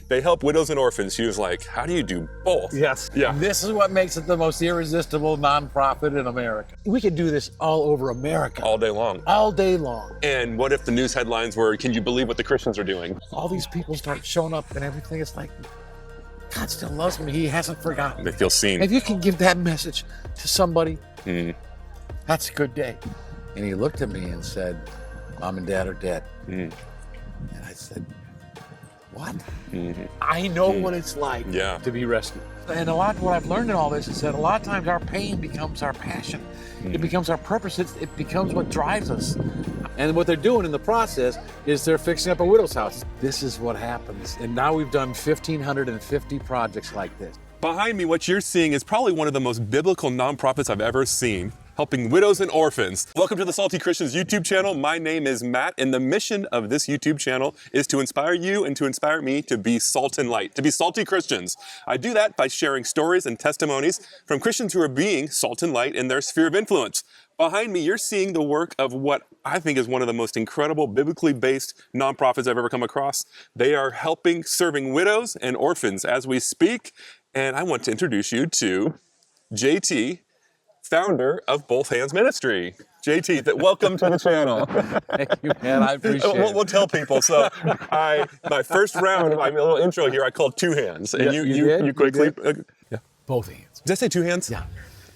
They help widows and orphans. She was like, how do you do both? Yes. Yeah. This is what makes it the most irresistible nonprofit in America. We could do this all over America. All day long. All day long. And what if the news headlines were, can you believe what the Christians are doing? All these people start showing up and everything. It's like, God still loves me. He hasn't forgotten. They feel seen. If you can give that message to somebody, that's a good day. And he looked at me and said, Mom and Dad are dead. And I said, what? I know what it's like to be rescued. And a lot of what I've learned in all this is that a lot of times our pain becomes our passion. It becomes our purpose. It becomes what drives us. And what they're doing in the process is they're fixing up a widow's house. This is what happens. And now we've done 1,550 projects like this. Behind me, what you're seeing is probably one of the most biblical nonprofits I've ever seen, helping widows and orphans. Welcome to the Salty Christians YouTube channel. My name is Matt, and the mission of this YouTube channel is to inspire you and to inspire me to be salt and light, to be salty Christians. I do that by sharing stories and testimonies from Christians who are being salt and light in their sphere of influence. Behind me, you're seeing the work of what I think is one of the most incredible biblically based nonprofits I've ever come across. They are helping serving widows and orphans as we speak. And I want to introduce you to JT, founder of Both Hands Ministry. JT, welcome to the channel. Thank you, man. I appreciate it. We'll tell people. So, my first round of my little intro here, I called Two Hands, and you quickly. Yeah. Both hands. Did I say two hands? Yeah.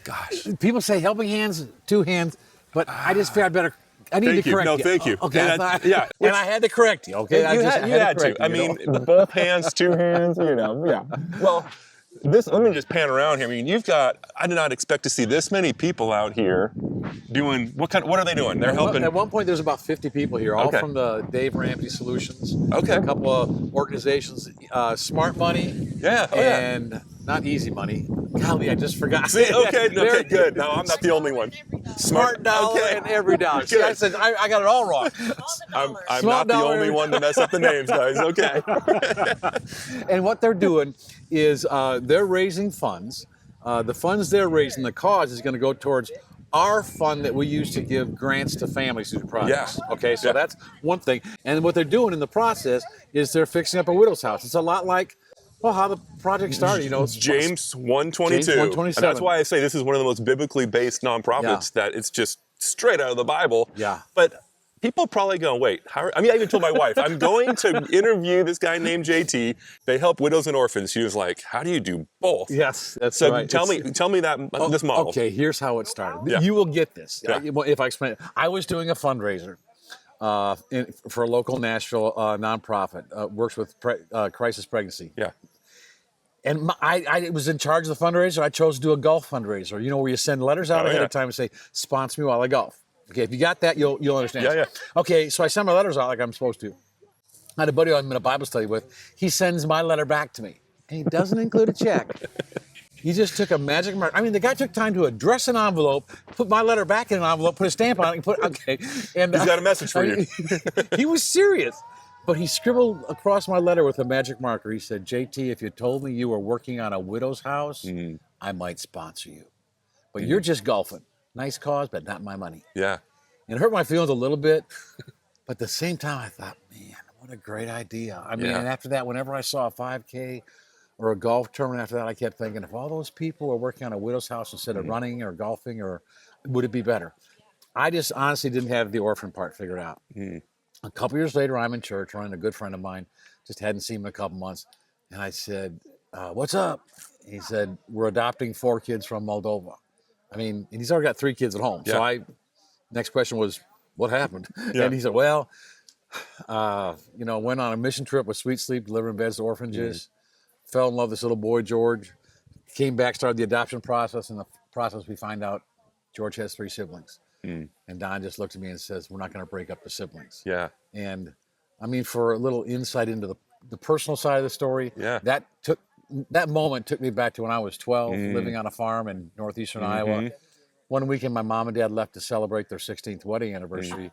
Gosh. People say helping hands, two hands, but I just figured I need to correct you. No, thank you. Okay. And and I had to correct you. Okay. You had to. I mean, both hands, two hands. Yeah. Well. Let me just pan around here. I mean, I did not expect to see this many people out here doing, what are they doing? They're helping. At one point, there's about 50 people here, all from the Dave Ramsey Solutions. Okay. A couple of organizations, Smart Money. Yeah. And not Easy Money. Golly, I just forgot. See, okay, good. No, I'm not the only one. Smart dollar and every dollar. See, I said, I got it all wrong. I'm not the only one to mess up the names, guys. Okay. And what they're doing is they're raising funds. The funds they're raising, the cause is going to go towards our fund that we use to give grants to families through projects. Yeah. Okay, so that's one thing. And what they're doing in the process is they're fixing up a widow's house. It's a lot like, how the project started. It's James 1:22. James 1:27. And that's why I say this is one of the most biblically based nonprofits that it's just straight out of the Bible. Yeah. But people probably go, wait, I even told my wife, I'm going to interview this guy named JT. They help widows and orphans. She was like, how do you do both? Yes, that's so right. Tell me this model. Okay, here's how it started. Yeah. You will get this Yeah. if I explain it. I was doing a fundraiser for a local Nashville nonprofit, works with crisis pregnancy. Yeah. And I was in charge of the fundraiser. I chose to do a golf fundraiser, where you send letters out ahead of time and say, sponsor me while I golf. Okay, if you got that, you'll understand. Yeah. Okay, so I send my letters out like I'm supposed to. I had a buddy I'm in a Bible study with. He sends my letter back to me, and he doesn't include a check. He just took a magic mark. I mean, the guy took time to address an envelope, put my letter back in an envelope, put a stamp on it, and he's got a message for you. He was serious. But he scribbled across my letter with a magic marker. He said, JT, if you told me you were working on a widow's house, I might sponsor you. But you're just golfing. Nice cause, but not my money. Yeah. And it hurt my feelings a little bit. But at the same time, I thought, man, what a great idea. I mean, and after that, whenever I saw a 5K or a golf tournament after that, I kept thinking, if all those people were working on a widow's house instead of running or golfing, or would it be better? I just honestly didn't have the orphan part figured out. A couple years later, I'm in church running a good friend of mine, just hadn't seen him in a couple months. And I said, what's up? And he said, we're adopting 4 kids from Moldova. I mean, and he's already got 3 kids at home. Yeah. So next question was, what happened? Yeah. And he said, well, went on a mission trip with Sweet Sleep, delivering beds to orphanages, fell in love with this little boy, George, came back, started the adoption process. In the process, we find out George has 3 siblings. And Don just looked at me and says, we're not going to break up the siblings. Yeah. And I mean, for a little insight into the personal side of the story, that moment took me back to when I was 12, living on a farm in northeastern Iowa. One weekend, my mom and dad left to celebrate their 16th wedding anniversary.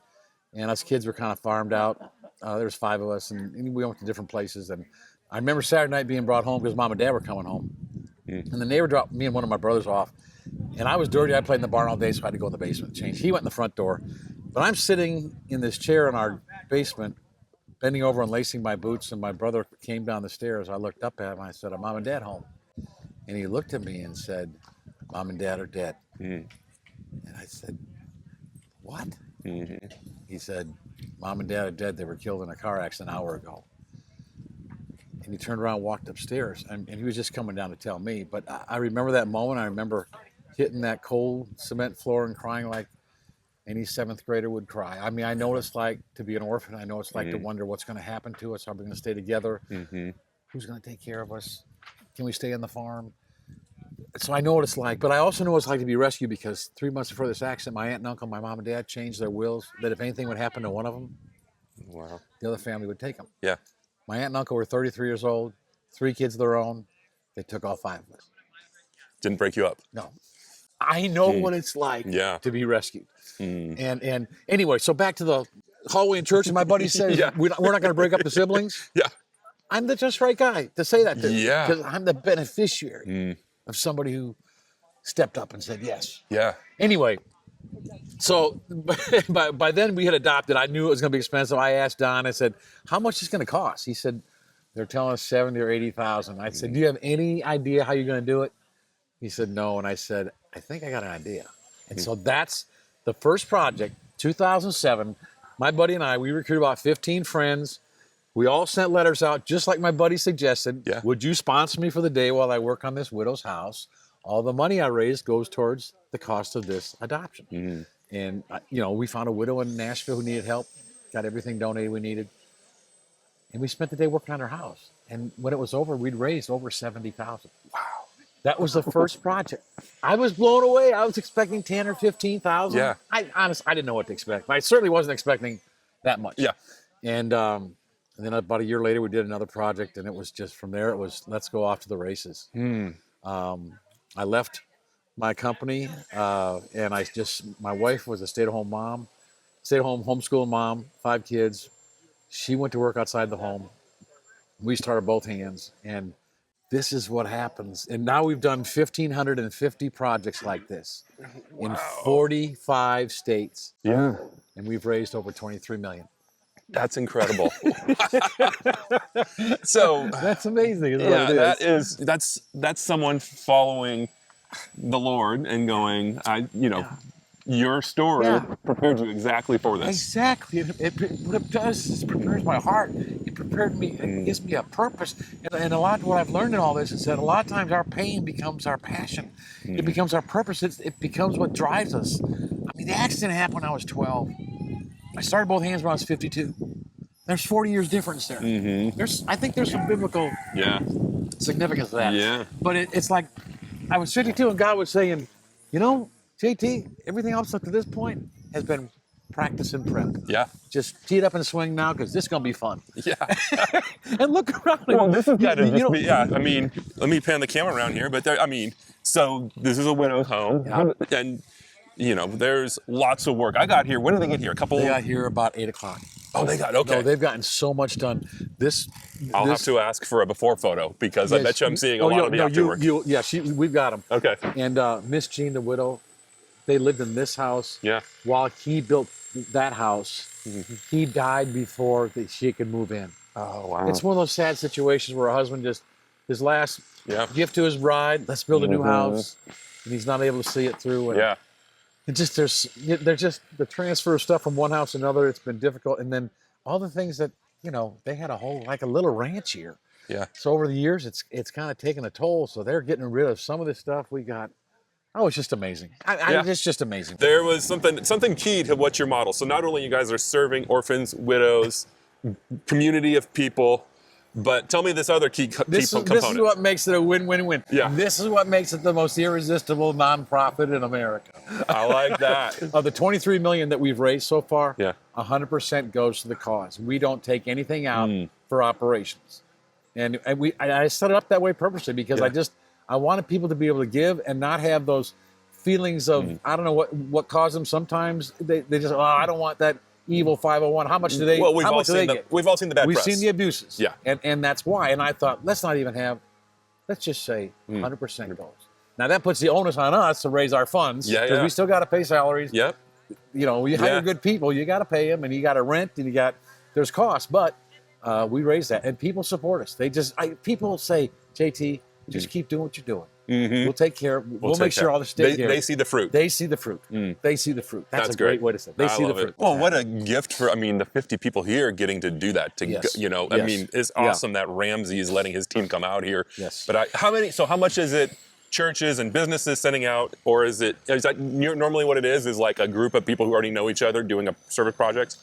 And us kids were kind of farmed out. There's 5 of us, and we went to different places. And I remember Saturday night being brought home because mom and dad were coming home. And the neighbor dropped me and one of my brothers off. And I was dirty. I played in the barn all day, so I had to go in the basement and change. He went in the front door. But I'm sitting in this chair in our basement, bending over and lacing my boots, and my brother came down the stairs. I looked up at him. I said, "Are Mom and Dad home?" And he looked at me and said, "Mom and Dad are dead." And I said, "What?" He said, "Mom and Dad are dead. They were killed in a car accident an hour ago." And he turned around and walked upstairs, and he was just coming down to tell me. But I remember that moment. I remember hitting that cold cement floor and crying like any seventh grader would cry. I mean, I know what it's like to be an orphan. I know it's like to wonder what's going to happen to us. Are we going to stay together? Who's going to take care of us? Can we stay on the farm? So I know what it's like. But I also know what it's like to be rescued, because 3 months before this accident, my aunt and uncle, my mom and dad changed their wills that if anything would happen to one of them, the other family would take them. Yeah. My aunt and uncle were 33 years old, 3 kids of their own. They took all 5 of us. Didn't break you up. No. I know what it's like to be rescued. And anyway, so back to the hallway in church, and my buddy says, we're not going to break up the siblings. Yeah. I'm the just right guy to say that to. Yeah. Because I'm the beneficiary of somebody who stepped up and said yes. Yeah. Anyway, so by then we had adopted. I knew it was going to be expensive. I asked Don, I said, "How much is it going to cost?" He said, "They're telling us 70 or 80,000. I said, "Do you have any idea how you're going to do it?" He said, "No." And I said, "I think I got an idea." And so that's the first project, 2007. My buddy and I, we recruited about 15 friends. We all sent letters out, just like my buddy suggested. Yeah. "Would you sponsor me for the day while I work on this widow's house? All the money I raised goes towards the cost of this adoption." And, we found a widow in Nashville who needed help, got everything donated we needed. And we spent the day working on her house. And when it was over, we'd raised over 70,000. Wow. That was the first project. I was blown away. I was expecting 10 or 15,000. Yeah. I didn't know what to expect. I certainly wasn't expecting that much. Yeah. And then about a year later, we did another project, and it was just from there, it was let's go off to the races. I left my company, and my wife was a stay-at-home homeschool mom, 5 kids. She went to work outside the home. We started both hands, and this is what happens. And now we've done 1,550 projects like this in 45 states. Yeah. And we've raised over 23 million. That's incredible. So that's amazing. Is that's someone following the Lord and going, your story prepared you exactly for this. Exactly. What it does is it prepares my heart. It prepared me. It gives me a purpose. And a lot of what I've learned in all this is that a lot of times our pain becomes our passion. It becomes our purpose. It becomes what drives us. I mean, the accident happened when I was 12. I started both hands when I was 52. There's 40 years difference there. I think there's some biblical significance to that. Yeah. But it's like I was 52 and God was saying, JT, everything else up to this point has been practice and prep. Yeah. Just tee it up and swing now, because this is going to be fun. Yeah. And look around. Well, this is got to just be, I mean, let me pan the camera around here, but so this is a widow's home. Yeah. And, there's lots of work. I got here, when did they get here? They got here about 8 o'clock. Oh, they got, okay. No, they've gotten so much done. I'll have to ask for a before photo, because I bet you I'm seeing a lot of the after work. We've got them. Okay. And Miss Jean, the widow, they lived in this house. Yeah. While he built that house, he died before she could move in. Oh, wow. It's one of those sad situations where a husband his last gift to his bride, let's build a new house, and he's not able to see it through. And there's just the transfer of stuff from one house to another. It's been difficult. And then all the things that, they had a little ranch here. Yeah. So over the years, it's kind of taken a toll. So they're getting rid of some of this stuff we got. Oh, it's just amazing. It's just amazing. There was something key to what your model. So not only you guys are serving orphans, widows, community of people, but tell me this other key component. This is what makes it a win-win-win. Yeah. This is what makes it the most irresistible nonprofit in America. I like that. Of the 23 million that we've raised so far, 100% goes to the cause. We don't take anything out for operations. And I set it up that way purposely because I wanted people to be able to give and not have those feelings of, I don't know what caused them. Sometimes they just, I don't want that evil 501. How much do they? Well, we've all seen the bad press. We've seen the abuses. Yeah. And that's why. And I thought, let's just say 100% goes. Now that puts the onus on us to raise our funds because we still got to pay salaries. Yep. We hire good people. You got to pay them, and you got to rent, and there's costs. But we raise that, and people support us. People say, JT, just keep doing what you're doing. We'll take care. We'll make sure all the state they see the fruit. They see the fruit. They see the fruit. That's a great way to say it. They see the fruit. Well, what a gift for, the 50 people here getting to do that. It's awesome that Ramsey is letting his team come out here. Yes. But how much is it churches and businesses sending out, or is that normally what it is like a group of people who already know each other doing a service project?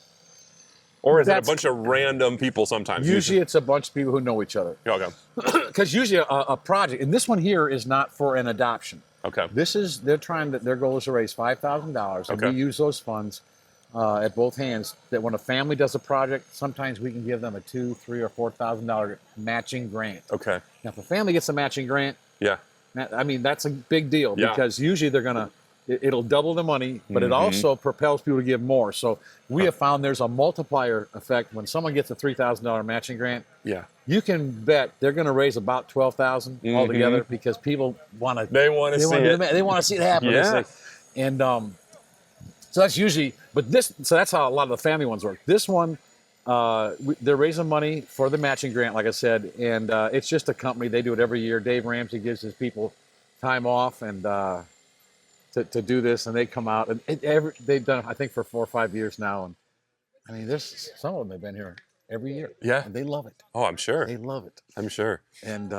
Or is it a bunch of random people sometimes? Usually it's a bunch of people who know each other. Okay. Because usually a project, and this one here is not for an adoption. Okay. Their goal is to raise $5,000. And we use those funds at both hands. That when a family does a project, sometimes we can give them a $2,000, $3,000, or $4,000 matching grant. Okay. Now, if a family gets a matching grant, that's a big deal because usually it'll double the money, but it also propels people to give more. So we have found there's a multiplier effect. When someone gets a $3,000 matching grant, you can bet they're going to raise about $12,000 altogether because people want to. They want to see it. They want to see it happen. Yeah. And so that's usually, so that's how a lot of the family ones work. This one, they're raising money for the matching grant, like I said, and it's just a company. They do it every year. Dave Ramsey gives his people time off and to do this, and they come out, and they've done it, I think, for 4 or 5 years now. And there's some of them have been here every year. Yeah. And they love it. Oh, I'm sure. They love it. I'm sure. And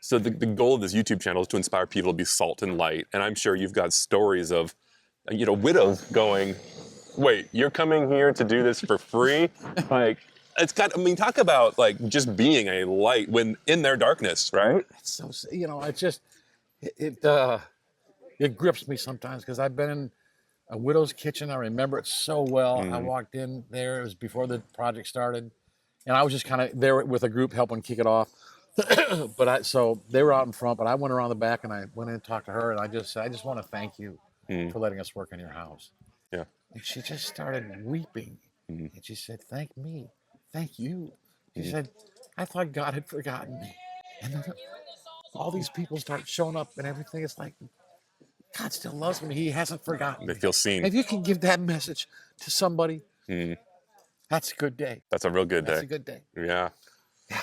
so the goal of this YouTube channel is to inspire people to be salt and light. And I'm sure you've got stories of, widows going, wait, you're coming here to do this for free? Talk about just being a light when in their darkness, right? It's so, it's just, it grips me sometimes because I've been in a widow's kitchen. I remember it so well. I walked in there. It was before the project started. And I was just kind of there with a group helping kick it off. So they were out in front, but I went around the back and I went in and talked to her. And I just said, I just want to thank you for letting us work in your house. Yeah. And she just started weeping. And she said, thank me. Thank you. She said, I thought God had forgotten me. And then all these people start showing up and everything. It's like, God still loves me. He hasn't forgotten me. They feel seen. If you can give that message to somebody, that's a good day. That's a real good day. That's a good day. Yeah. Yeah.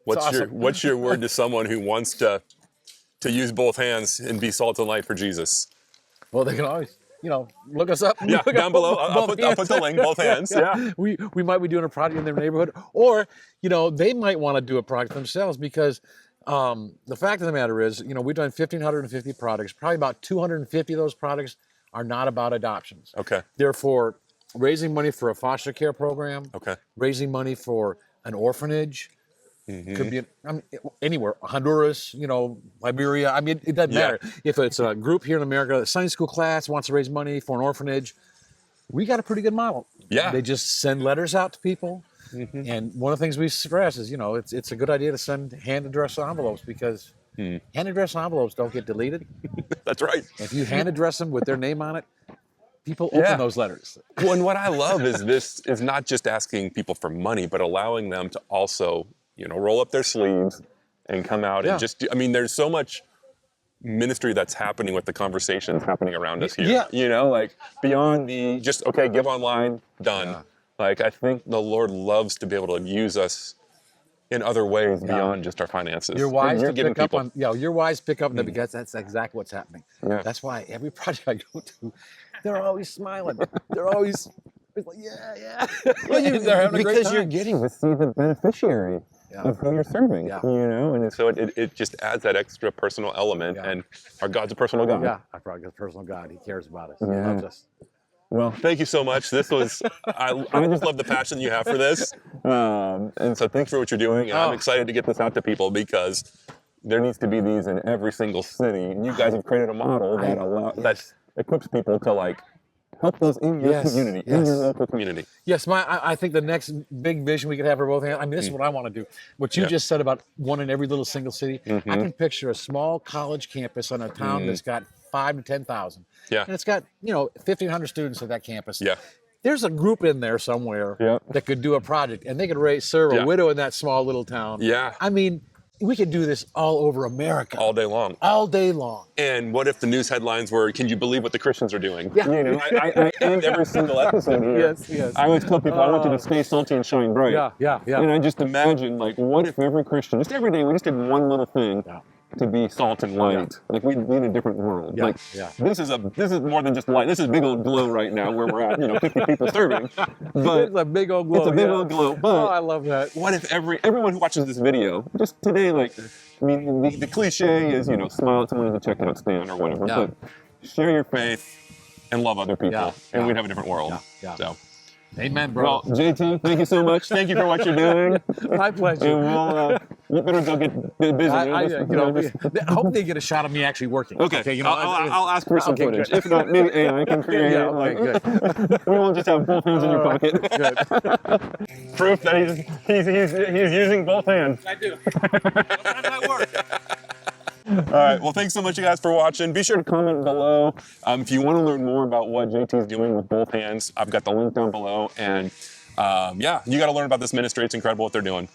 What's your word to someone who wants to use both hands and be salt and light for Jesus? Well, they can always, look us up. Yeah, down below. I'll put the link, both hands. Yeah. We might be doing a project in their neighborhood, or, they might want to do a project themselves because the fact of the matter is, we've done 1,550 projects. Probably about 250 of those projects are not about adoptions. Okay. They're for raising money for a foster care program. Okay. Raising money for an orphanage. Could be anywhere, Honduras, Liberia. It doesn't matter. If it's a group here in America, a Sunday school class wants to raise money for an orphanage, we got a pretty good model. Yeah. They just send letters out to people. And one of the things we stress is, it's a good idea to send hand-addressed envelopes because hand-addressed envelopes don't get deleted. That's right. If you hand-address them with their name on it, people open those letters. Well, and what I love is this is not just asking people for money, but allowing them to also, roll up their sleeves and come out and just there's so much ministry that's happening with the conversations happening around us here. Yeah. Beyond the just, give online, done. Yeah. I think the Lord loves to be able to use us in other ways beyond just our finances. You're wise to pick up on, you're wise to pick up on that because that's exactly what's happening. Yeah. That's why every project I go to, they're always smiling. They're always like, yeah. Well, they're having a great time. Because you're getting to see the beneficiary of who you're serving, and so it just adds that extra personal element, and our God's a personal God. Yeah, our God's a personal God. He cares about us. He loves us. Well, thank you so much. This was, I just love the passion you have for this. And so thanks for what you're doing. And I'm excited to get this out to people because there needs to be these in every single city. And you guys have created a model that equips people to help those in your community, in your local community. Yes, I think the next big vision we could have for both hands, this is what I want to do. What you just said about one in every little single city, I can picture a small college campus in a town that's got 5,000 to 10,000. Yeah. And it's got, 1,500 students at that campus. Yeah. There's a group in there somewhere that could do a project and they could serve a widow in that small little town. Yeah. we could do this all over America. All day long. All day long. And what if the news headlines were, can you believe what the Christians are doing? Yeah. You know, I end every single episode here. Yes, yes. I always tell people I want you to stay salty and shine bright. Yeah. And I just imagine, like, what if every Christian, just every day, we just did one little thing to be salt and light. Like, we'd be in a different world. Yeah, Like, yeah. this is more than just light. This is big old glow right now where we're at, 50 people serving. But It's a big old glow. it's a big old glow. But Oh, I love that. what if everyone who watches this video, just today, like, I mean, the cliche is, smile at someone at the checkout stand or whatever, Yeah. but share your faith and love other people, Yeah, and yeah. we'd have a different world. Yeah. So, Amen, bro. well, JT, thank you so much. Thank you for what you're doing. My pleasure. And you better go get busy. I hope they get a shot of me actually working. Okay, I'll ask for some Okay, footage. good. If not, maybe AI can create Yeah, it. okay, Like, we won't just have both hands in your pocket. Good. Proof that he's using both hands. I do. That's my work. All right. Well, thanks so much, you guys, for watching. Be sure to comment below if you want to learn more about what JT's doing with both hands. I've got the link down below. And yeah, you got to learn about this ministry. It's incredible what they're doing.